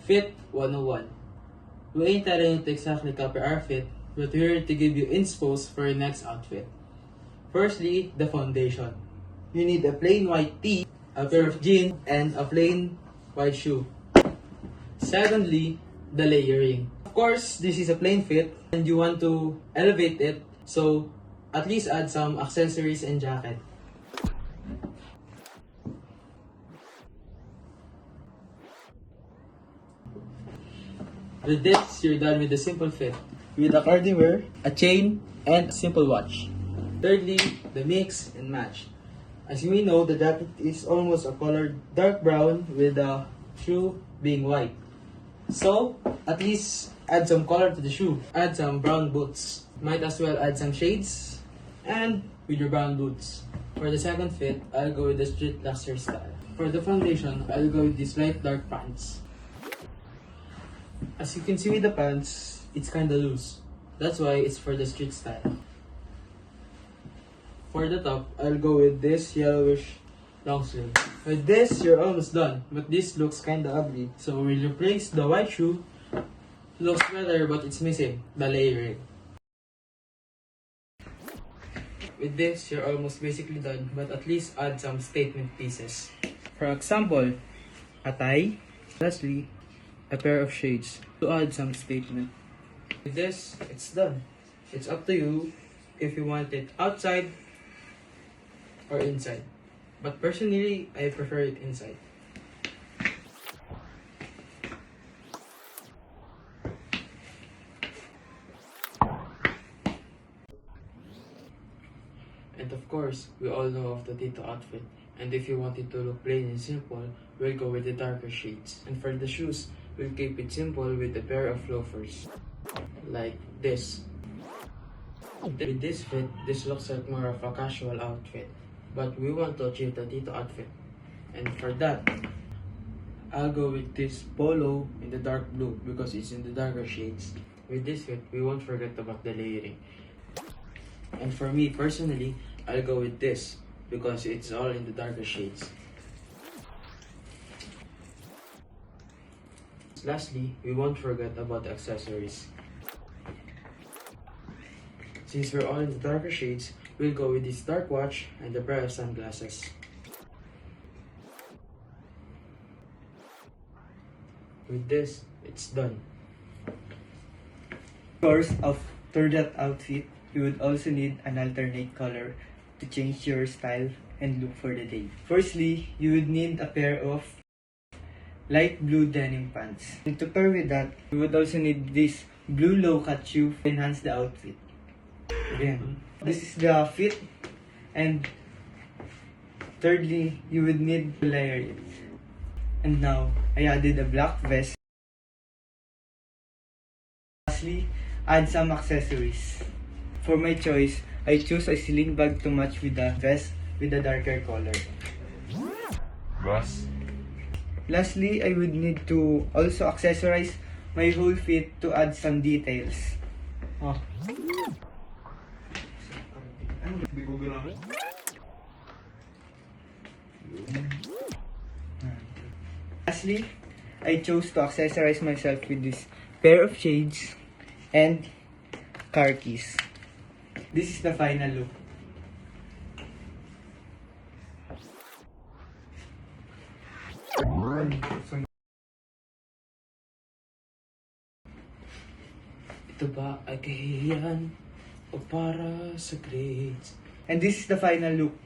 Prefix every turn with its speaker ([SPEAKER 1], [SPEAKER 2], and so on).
[SPEAKER 1] Fit 101. We ain't telling you to exactly copy our fit, but we're here to give you inspos for your next outfit. Firstly, the foundation. You need a plain white tee, a pair of jeans, and a plain white shoe. Secondly, the layering. Of course, this is a plain fit and you want to elevate it, so at least add some accessories and jacket. With this, you're done with the simple fit. With a cardi wear, a chain, and a simple watch. Thirdly, the mix and match. As you may know, the jacket is almost a colored dark brown with the shoe being white. So, at least add some color to the shoe. Add some brown boots. Might as well add some shades. And with your brown boots. For the second fit, I'll go with the street luxury style. For the foundation, I'll go with these light dark pants. As you can see with the pants, it's kinda loose. That's why it's for the street style. For the top, I'll go with this yellowish long sleeve. With this, you're almost done, but this looks kinda ugly. So we'll replace the white shoe. Looks better, but it's missing the layering. With this, you're almost basically done, but at least add some statement pieces. For example, a tie. Lastly, a pair of shades to add some statement. With this, it's done. It's up to you if you want it outside or inside. But personally, I prefer it inside. And of course, we all know of the Tito outfit. And if you want it to look plain and simple, we'll go with the darker shades. And for the shoes, we'll keep it simple with a pair of loafers. Like this. With this fit, this looks like more of a casual outfit. But we want to achieve the Tito outfit. And for that, I'll go with this polo in the dark blue because it's in the darker shades. With this fit, we won't forget about the layering. And for me personally, I'll go with this because it's all in the darker shades. Lastly, we won't forget about the accessories. Since we're all in the darker shades, we'll go with this dark watch and the pair of sunglasses. With this, it's done.
[SPEAKER 2] Of course, after that outfit, you would also need an alternate color to change your style and look for the day. Firstly, you would need a pair of light blue denim pants. And to pair with that, you would also need this blue low-cut shoe to enhance the outfit. Again, this is the fit. And thirdly, you would need to layer it. And now, I added a black vest. Lastly, add some accessories. For my choice, I choose a sling bag to match with the vest with a darker color. Lastly, I would need to also accessorize my whole fit to add some details. Lastly, I chose to accessorize myself with this pair of shades and car keys. This is the final look.
[SPEAKER 1] Ito ba ay kahihiyan o para sa grades?
[SPEAKER 2] And this is the final look.